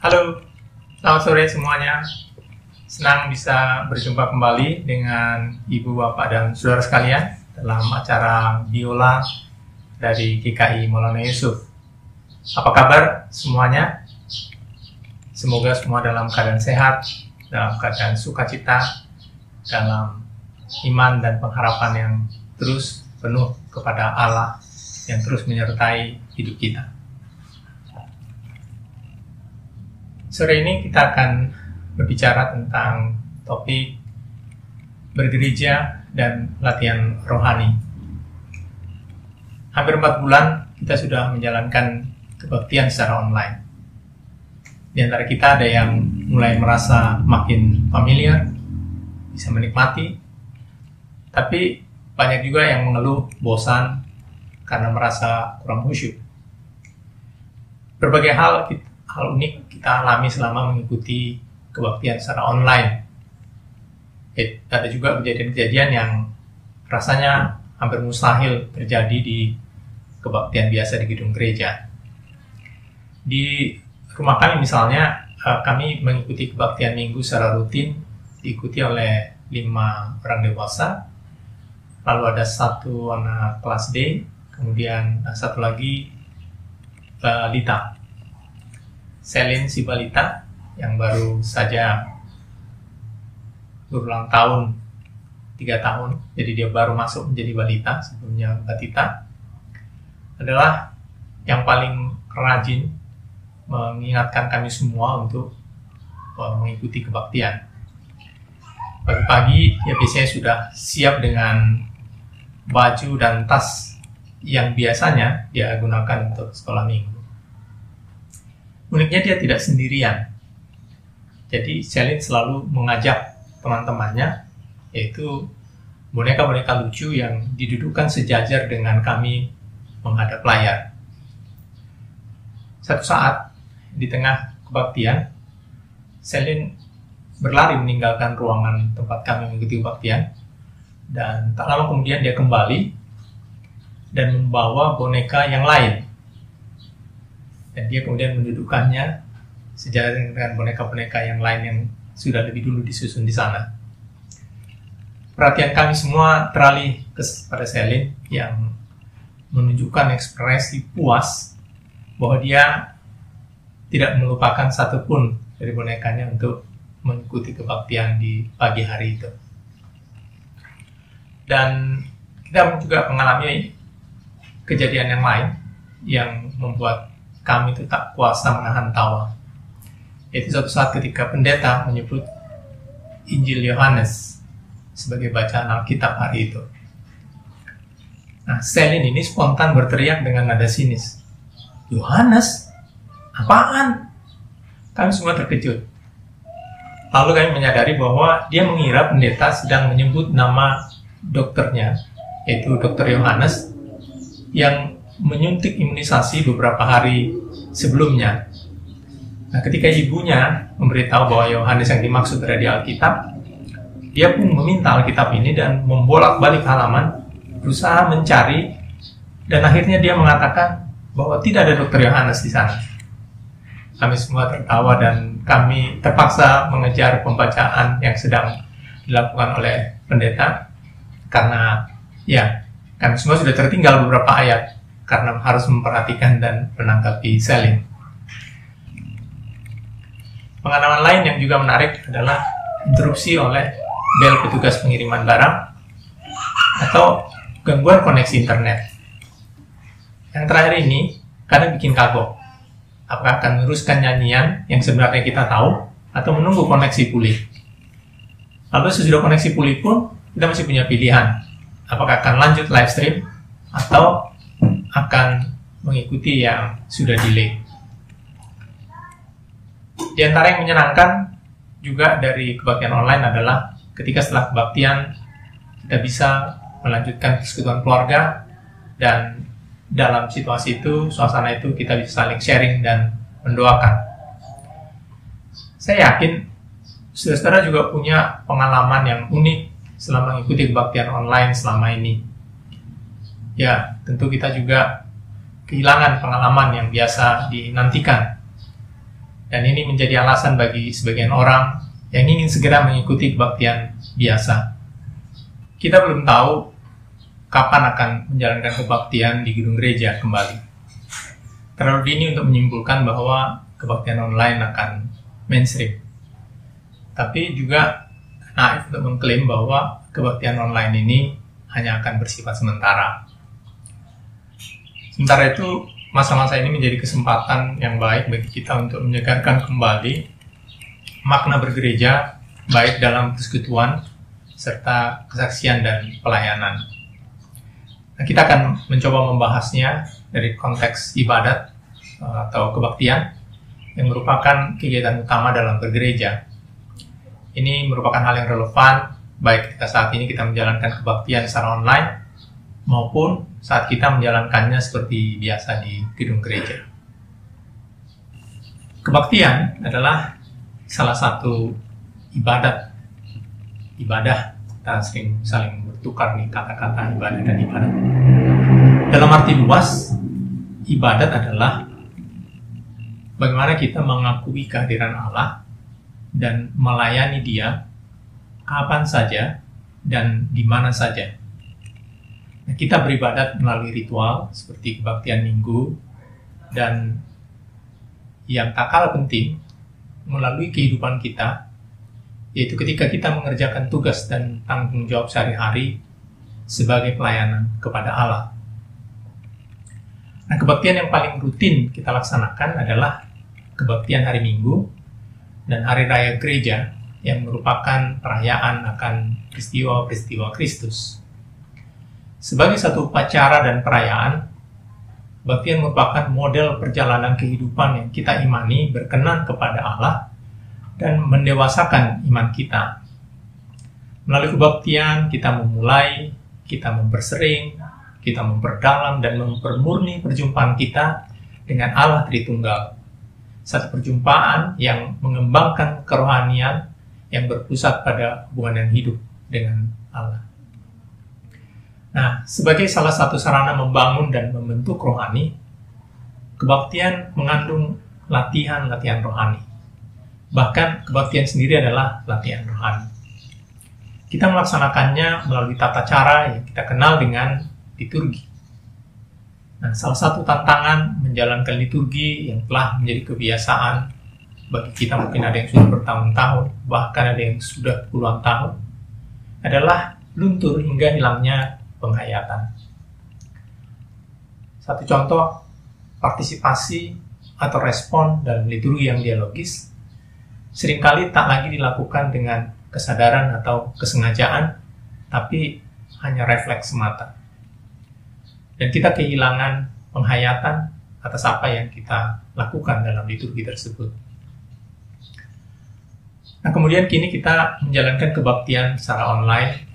Halo, selamat sore semuanya. Senang bisa berjumpa kembali dengan Ibu, Bapak, dan Saudara sekalian dalam acara Biola dari GKI Maulana Yusuf. Apa kabar semuanya? Semoga semua dalam keadaan sehat, dalam keadaan sukacita, dalam iman dan pengharapan yang terus penuh kepada Allah yang terus menyertai hidup kita. Sore ini kita akan berbicara tentang topik bergereja dan latihan rohani. Hampir 4 bulan kita sudah menjalankan kebaktian secara online. Di antara kita ada yang mulai merasa makin familiar, bisa menikmati, tapi banyak juga yang mengeluh bosan karena merasa kurang khusyuk. Berbagai hal unik kita alami selama mengikuti kebaktian secara online. Ada juga kejadian-kejadian yang rasanya hampir mustahil terjadi di kebaktian biasa di gedung gereja. Di rumah kami misalnya, kami mengikuti kebaktian minggu secara rutin, diikuti oleh 5 orang dewasa, lalu ada 1 anak kelas D, kemudian 1 lagi balita. Selin si balita yang baru saja berulang tahun 3 tahun, jadi dia baru masuk menjadi balita, sebelumnya batita, adalah yang paling rajin mengingatkan kami semua untuk mengikuti kebaktian. Pagi-pagi ya biasanya sudah siap dengan baju dan tas yang biasanya dia gunakan untuk sekolah minggu. Uniknya dia tidak sendirian. Jadi Selin selalu mengajak teman-temannya, yaitu boneka-boneka lucu yang didudukkan sejajar dengan kami menghadap layar. Satu saat di tengah kebaktian, Selin berlari meninggalkan ruangan tempat kami mengikuti kebaktian, dan tak lama kemudian dia kembali dan membawa boneka yang lain. Dan dia kemudian mendudukkannya sejajar dengan boneka-boneka yang lain yang sudah lebih dulu disusun di sana. Perhatian kami semua teralih pada Selin yang menunjukkan ekspresi puas bahwa dia tidak melupakan satupun dari bonekanya untuk mengikuti kebaktian di pagi hari itu. Dan kita juga mengalami kejadian yang lain yang membuat kami itu tak kuasa menahan tawa. Yaitu suatu saat ketika pendeta menyebut Injil Yohanes sebagai bacaan Alkitab hari itu. Nah, Selin ini spontan berteriak dengan nada sinis, "Yohanes? Apaan?" Kami semua terkejut. Lalu kami menyadari bahwa dia mengira pendeta sedang menyebut nama dokternya, yaitu Dr. Yohanes, yang menyuntik imunisasi beberapa hari sebelumnya. Nah, ketika ibunya memberitahu bahwa Yohanes yang dimaksud ada di Alkitab, dia pun meminta Alkitab ini dan membolak-balik halaman, berusaha mencari, dan akhirnya dia mengatakan bahwa tidak ada Dr. Yohanes di sana. Kami semua tertawa dan kami terpaksa mengejar pembacaan yang sedang dilakukan oleh pendeta, karena ya kami semua sudah tertinggal beberapa ayat karena harus memperhatikan dan menanggapi Selin. Pengalaman lain yang juga menarik adalah interupsi oleh bel petugas pengiriman barang atau gangguan koneksi internet. Yang terakhir ini kadang bikin kagok. Apakah akan meneruskan nyanyian yang sebenarnya kita tahu atau menunggu koneksi pulih? Lalu sesudah koneksi pulih pun kita masih punya pilihan. Apakah akan lanjut live stream atau akan mengikuti yang sudah delay. Di antara yang menyenangkan juga dari kebaktian online adalah ketika setelah kebaktian kita bisa melanjutkan persekutuan keluarga, dan dalam situasi itu, suasana itu, kita bisa saling sharing dan mendoakan. Saya yakin saudara juga punya pengalaman yang unik selama mengikuti kebaktian online selama ini. Ya, tentu kita juga kehilangan pengalaman yang biasa dinantikan. Dan ini menjadi alasan bagi sebagian orang yang ingin segera mengikuti kebaktian biasa. Kita belum tahu kapan akan menjalankan kebaktian di gedung gereja kembali. Terlalu dini untuk menyimpulkan bahwa kebaktian online akan mainstream. Tapi juga naif untuk mengklaim bahwa kebaktian online ini hanya akan bersifat sementara. Sementara itu, masa-masa ini menjadi kesempatan yang baik bagi kita untuk menyegarkan kembali makna bergereja, baik dalam persekutuan, serta kesaksian dan pelayanan. Nah, kita akan mencoba membahasnya dari konteks ibadat atau kebaktian yang merupakan kegiatan utama dalam bergereja. Ini merupakan hal yang relevan baik kita saat ini kita menjalankan kebaktian secara online maupun saat kita menjalankannya seperti biasa di gedung gereja. Kebaktian adalah salah satu ibadah. Kita sering saling bertukar nih kata-kata ibadah dan ibadat. Dalam arti luas, ibadat adalah bagaimana kita mengakui kehadiran Allah dan melayani Dia kapan saja dan di mana saja. Nah, kita beribadat melalui ritual seperti kebaktian minggu dan yang tak kalah penting melalui kehidupan kita, yaitu ketika kita mengerjakan tugas dan tanggung jawab sehari-hari sebagai pelayanan kepada Allah. Nah, kebaktian yang paling rutin kita laksanakan adalah kebaktian hari Minggu dan hari raya gereja yang merupakan perayaan akan peristiwa-peristiwa Kristus. Sebagai satu upacara dan perayaan, kebaktian merupakan model perjalanan kehidupan yang kita imani berkenan kepada Allah dan mendewasakan iman kita. Melalui kebaktian, kita memulai, kita mempersering, kita memperdalam dan mempermurni perjumpaan kita dengan Allah Tritunggal. Satu perjumpaan yang mengembangkan kerohanian yang berpusat pada hubungan yang hidup dengan Allah. Nah, sebagai salah satu sarana membangun dan membentuk rohani, kebaktian mengandung latihan-latihan rohani. Bahkan kebaktian sendiri adalah latihan rohani. Kita melaksanakannya melalui tata cara yang kita kenal dengan liturgi. Nah, salah satu tantangan menjalankan liturgi yang telah menjadi kebiasaan bagi kita, mungkin ada yang sudah bertahun-tahun, bahkan ada yang sudah puluhan tahun, adalah luntur hingga hilangnya penghayatan. Satu contoh, partisipasi atau respon dalam liturgi yang dialogis seringkali tak lagi dilakukan dengan kesadaran atau kesengajaan, tapi hanya refleks semata. Dan kita kehilangan penghayatan atas apa yang kita lakukan dalam liturgi tersebut. Nah, kemudian kini kita menjalankan kebaktian secara online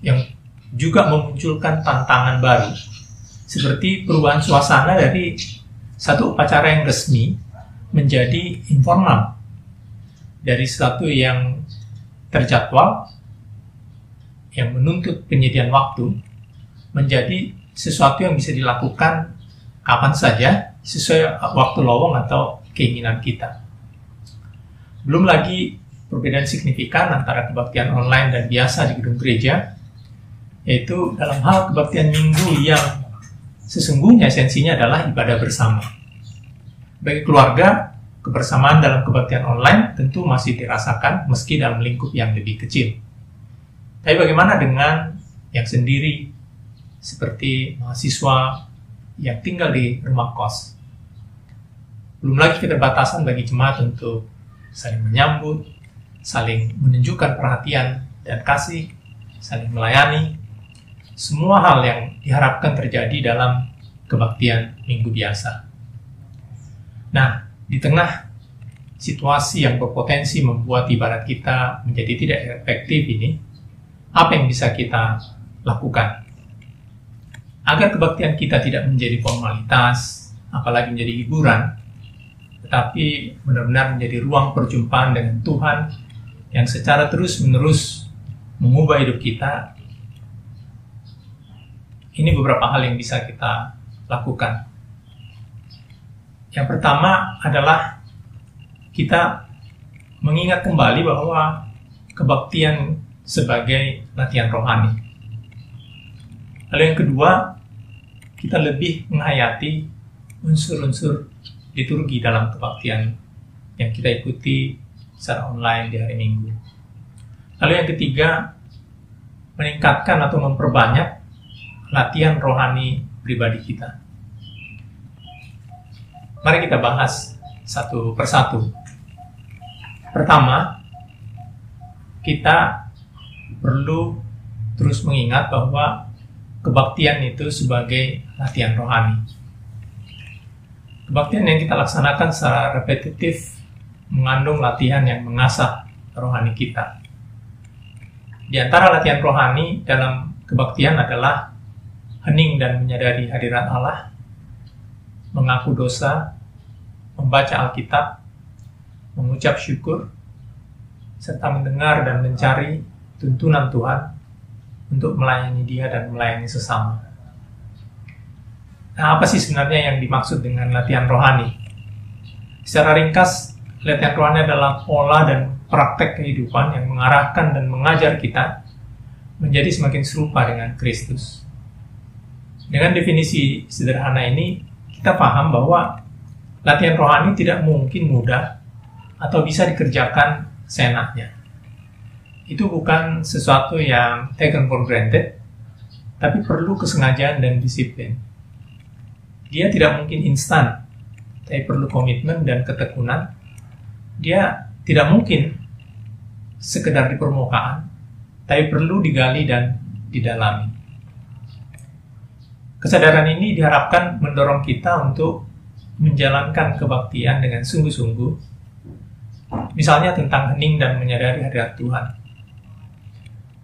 yang juga memunculkan tantangan baru, seperti perubahan suasana dari satu upacara yang resmi menjadi informal, dari sesuatu yang terjadwal, yang menuntut penyediaan waktu, menjadi sesuatu yang bisa dilakukan kapan saja, sesuai waktu lowong atau keinginan kita. Belum lagi perbedaan signifikan antara kebaktian online dan biasa di gedung gereja, yaitu dalam hal kebaktian minggu yang sesungguhnya esensinya adalah ibadah bersama. Bagi keluarga, kebersamaan dalam kebaktian online tentu masih dirasakan meski dalam lingkup yang lebih kecil. Tapi bagaimana dengan yang sendiri, seperti mahasiswa yang tinggal di rumah kos? Belum lagi keterbatasan bagi jemaat untuk saling menyambut, saling menunjukkan perhatian dan kasih, saling melayani. Semua hal yang diharapkan terjadi dalam kebaktian minggu biasa. Nah, di tengah situasi yang berpotensi membuat ibadat kita menjadi tidak efektif ini, apa yang bisa kita lakukan agar kebaktian kita tidak menjadi formalitas, apalagi menjadi hiburan, tetapi benar-benar menjadi ruang perjumpaan dengan Tuhan yang secara terus-menerus mengubah hidup kita? Ini beberapa hal yang bisa kita lakukan. Yang pertama adalah kita mengingat kembali bahwa kebaktian sebagai latihan rohani. Lalu yang kedua, kita lebih menghayati unsur-unsur liturgi dalam kebaktian yang kita ikuti secara online di hari Minggu. Lalu yang ketiga, meningkatkan atau memperbanyak latihan rohani pribadi kita. Mari kita bahas satu persatu. Pertama, kita perlu terus mengingat bahwa kebaktian itu sebagai latihan rohani. Kebaktian yang kita laksanakan secara repetitif mengandung latihan yang mengasah rohani kita. Di antara latihan rohani dalam kebaktian adalah hening dan menyadari hadirat Allah, mengaku dosa, membaca Alkitab, mengucap syukur, serta mendengar dan mencari tuntunan Tuhan untuk melayani Dia dan melayani sesama. Nah, apa sih sebenarnya yang dimaksud dengan latihan rohani? Secara ringkas, latihan rohani adalah pola dan praktek kehidupan yang mengarahkan dan mengajar kita menjadi semakin serupa dengan Kristus. Dengan definisi sederhana ini, kita paham bahwa latihan rohani tidak mungkin mudah atau bisa dikerjakan seenaknya. Itu bukan sesuatu yang taken for granted, tapi perlu kesengajaan dan disiplin. Dia tidak mungkin instan, tapi perlu komitmen dan ketekunan. Dia tidak mungkin sekedar di permukaan, tapi perlu digali dan didalami. Kesadaran ini diharapkan mendorong kita untuk menjalankan kebaktian dengan sungguh-sungguh, misalnya tentang hening dan menyadari hadirat Tuhan.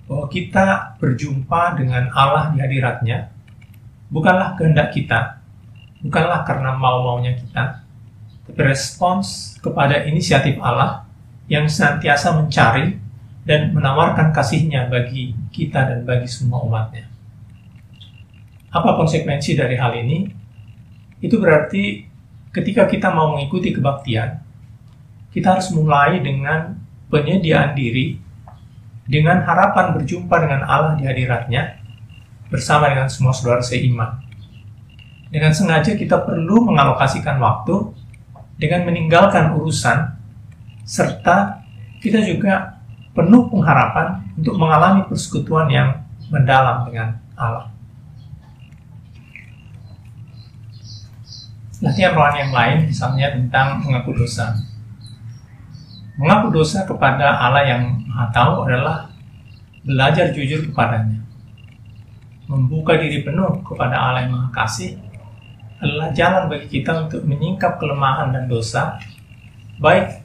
Bahwa kita berjumpa dengan Allah di hadiratnya bukanlah kehendak kita, bukanlah karena mau-maunya kita, tapi respons kepada inisiatif Allah yang senantiasa mencari dan menawarkan kasih-Nya bagi kita dan bagi semua umat-Nya. Apa konsekuensi dari hal ini? Itu berarti ketika kita mau mengikuti kebaktian, kita harus mulai dengan penyediaan diri, dengan harapan berjumpa dengan Allah di hadirat-Nya, bersama dengan semua saudara seiman. Dengan sengaja kita perlu mengalokasikan waktu, dengan meninggalkan urusan, serta kita juga penuh pengharapan untuk mengalami persekutuan yang mendalam dengan Allah. Latihan rohani yang lain misalnya tentang mengaku dosa. Mengaku dosa kepada Allah yang Maha Tahu adalah belajar jujur kepadanya. Membuka diri penuh kepada Allah yang Maha Kasih adalah jalan bagi kita untuk menyingkap kelemahan dan dosa, baik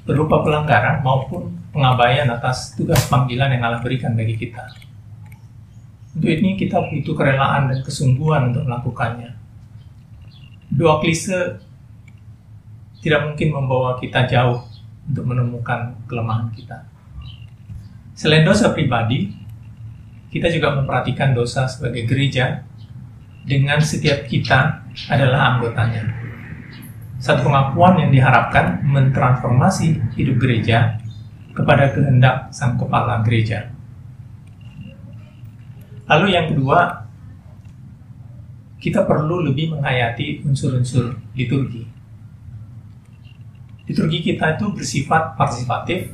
berupa pelanggaran maupun pengabaian atas tugas panggilan yang Allah berikan bagi kita. Untuk ini kita butuh kerelaan dan kesungguhan untuk melakukannya. Doa klise tidak mungkin membawa kita jauh untuk menemukan kelemahan kita. Selain dosa pribadi, kita juga memperhatikan dosa sebagai gereja dengan setiap kita adalah anggotanya. Satu pengakuan yang diharapkan mentransformasi hidup gereja kepada kehendak sang kepala gereja. Lalu yang kedua, kita perlu lebih menghayati unsur-unsur liturgi. Liturgi kita itu bersifat partisipatif,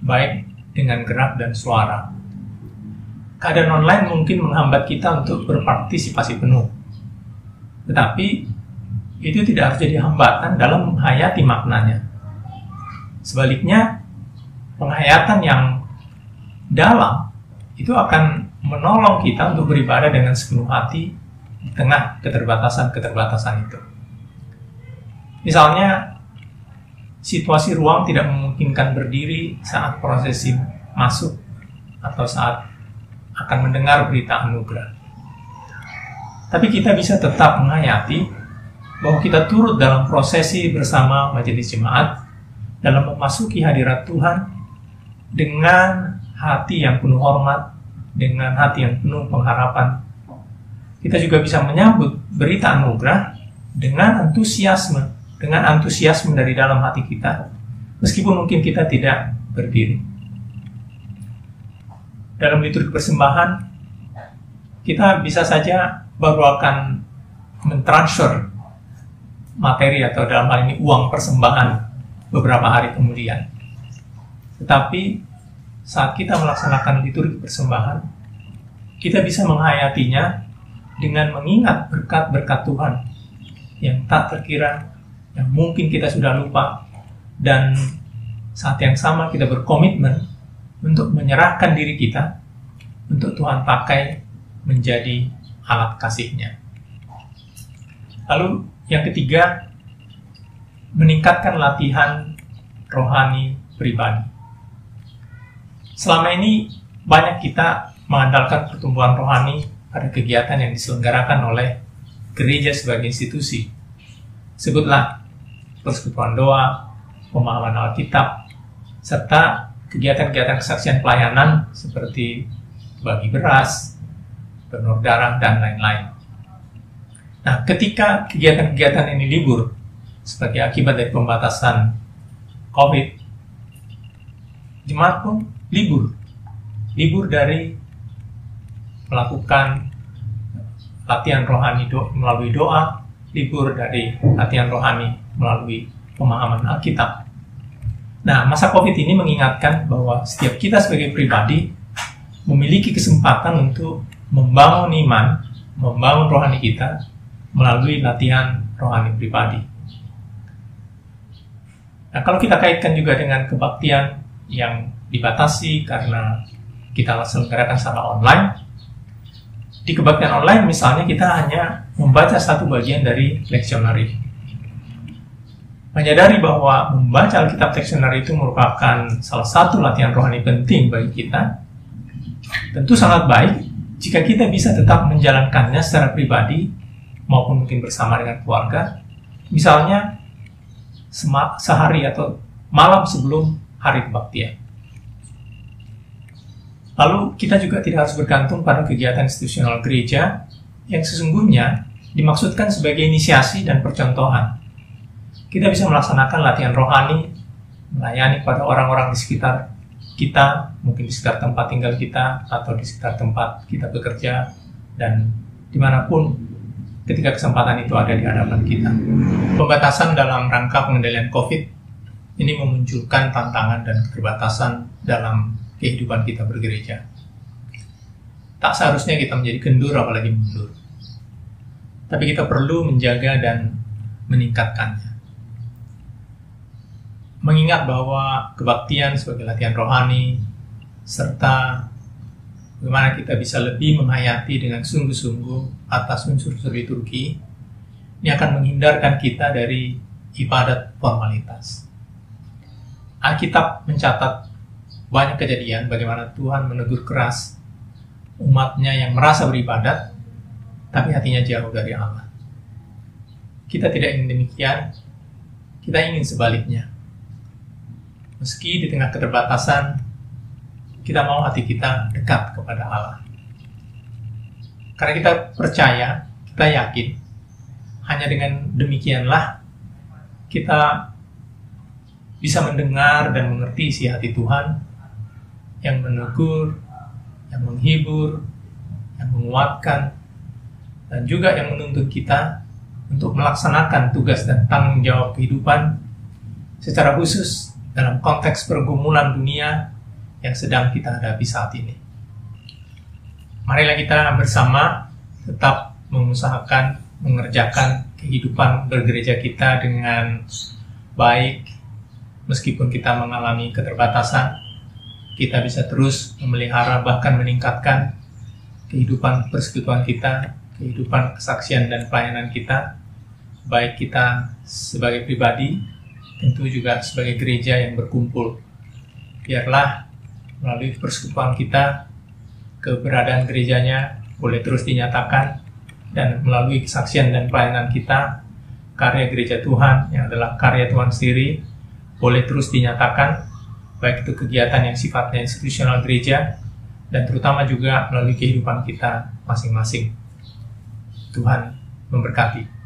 baik dengan gerak dan suara. Keadaan online mungkin menghambat kita untuk berpartisipasi penuh. Tetapi itu tidak harus jadi hambatan dalam menghayati maknanya. Sebaliknya, penghayatan yang dalam itu akan menolong kita untuk beribadah dengan sepenuh hati di tengah keterbatasan-keterbatasan itu. Misalnya, situasi ruang tidak memungkinkan berdiri saat prosesi masuk atau saat akan mendengar berita anugerah. Tapi kita bisa tetap menghayati bahwa kita turut dalam prosesi bersama majelis jemaat dalam memasuki hadirat Tuhan dengan hati yang penuh hormat, dengan hati yang penuh pengharapan. Kita juga bisa menyambut berita anugerah dengan antusiasme dari dalam hati kita, meskipun mungkin kita tidak berdiri. Dalam liturgi persembahan, kita bisa saja baru akan mentransfer materi atau dalam hal ini uang persembahan beberapa hari kemudian. Tetapi saat kita melaksanakan liturgi persembahan, kita bisa menghayatinya dengan mengingat berkat-berkat Tuhan yang tak terkira, yang mungkin kita sudah lupa, dan saat yang sama kita berkomitmen untuk menyerahkan diri kita untuk Tuhan pakai menjadi alat kasih-Nya. Lalu yang ketiga, meningkatkan latihan rohani pribadi. Selama ini banyak kita mengandalkan pertumbuhan rohani pada kegiatan yang diselenggarakan oleh gereja sebagai institusi. Sebutlah persekutuan doa, pemahaman Alkitab, serta kegiatan-kegiatan kesaksian pelayanan seperti bagi beras, donor darah, dan lain-lain. Nah, ketika kegiatan-kegiatan ini libur sebagai akibat dari pembatasan COVID, jemaat pun libur dari melakukan latihan rohani melalui doa, libur dari latihan rohani melalui pemahaman Alkitab. Nah, masa COVID ini mengingatkan bahwa setiap kita sebagai pribadi memiliki kesempatan untuk membangun iman, membangun rohani kita melalui latihan rohani pribadi. Nah, kalau kita kaitkan juga dengan kebaktian yang dibatasi karena kita selenggarakan secara online, di kebaktian online misalnya kita hanya membaca satu bagian dari leksionari. Menyadari bahwa membaca Alkitab leksionari itu merupakan salah satu latihan rohani penting bagi kita, tentu sangat baik jika kita bisa tetap menjalankannya secara pribadi maupun mungkin bersama dengan keluarga, misalnya sehari atau malam sebelum hari kebaktian. Lalu kita juga tidak harus bergantung pada kegiatan institusional gereja yang sesungguhnya dimaksudkan sebagai inisiasi dan percontohan. Kita bisa melaksanakan latihan rohani, melayani pada orang-orang di sekitar kita, mungkin di sekitar tempat tinggal kita, atau di sekitar tempat kita bekerja, dan dimanapun ketika kesempatan itu ada di hadapan kita. Pembatasan dalam rangka pengendalian COVID ini memunculkan tantangan dan keterbatasan dalam kehidupan kita bergereja. Tak seharusnya kita menjadi kendur apalagi mundur. Tapi kita perlu menjaga dan meningkatkannya. Mengingat bahwa kebaktian sebagai latihan rohani, serta bagaimana kita bisa lebih menghayati dengan sungguh-sungguh atas unsur-unsur liturgi, ini akan menghindarkan kita dari ibadat formalitas. Alkitab mencatat banyak kejadian bagaimana Tuhan menegur keras umatnya yang merasa beribadat, tapi hatinya jauh dari Allah. Kita tidak ingin demikian, kita ingin sebaliknya. Meski di tengah keterbatasan, kita mau hati kita dekat kepada Allah. Karena kita percaya, kita yakin, hanya dengan demikianlah kita bisa mendengar dan mengerti isi hati Tuhan yang menegur, yang menghibur, yang menguatkan, dan juga yang menuntut kita untuk melaksanakan tugas dan tanggung jawab kehidupan secara khusus dalam konteks pergumulan dunia yang sedang kita hadapi saat ini. Marilah kita bersama tetap mengusahakan mengerjakan kehidupan bergereja kita dengan baik, meskipun kita mengalami keterbatasan. Kita bisa terus memelihara bahkan meningkatkan kehidupan persekutuan kita, kehidupan kesaksian dan pelayanan kita, baik kita sebagai pribadi, tentu juga sebagai gereja yang berkumpul. Biarlah melalui persekutuan kita, keberadaan gerejanya boleh terus dinyatakan, dan melalui kesaksian dan pelayanan kita, karya gereja Tuhan yang adalah karya Tuhan sendiri boleh terus dinyatakan, baik itu kegiatan yang sifatnya institusional gereja, dan terutama juga melalui kehidupan kita masing-masing. Tuhan memberkati.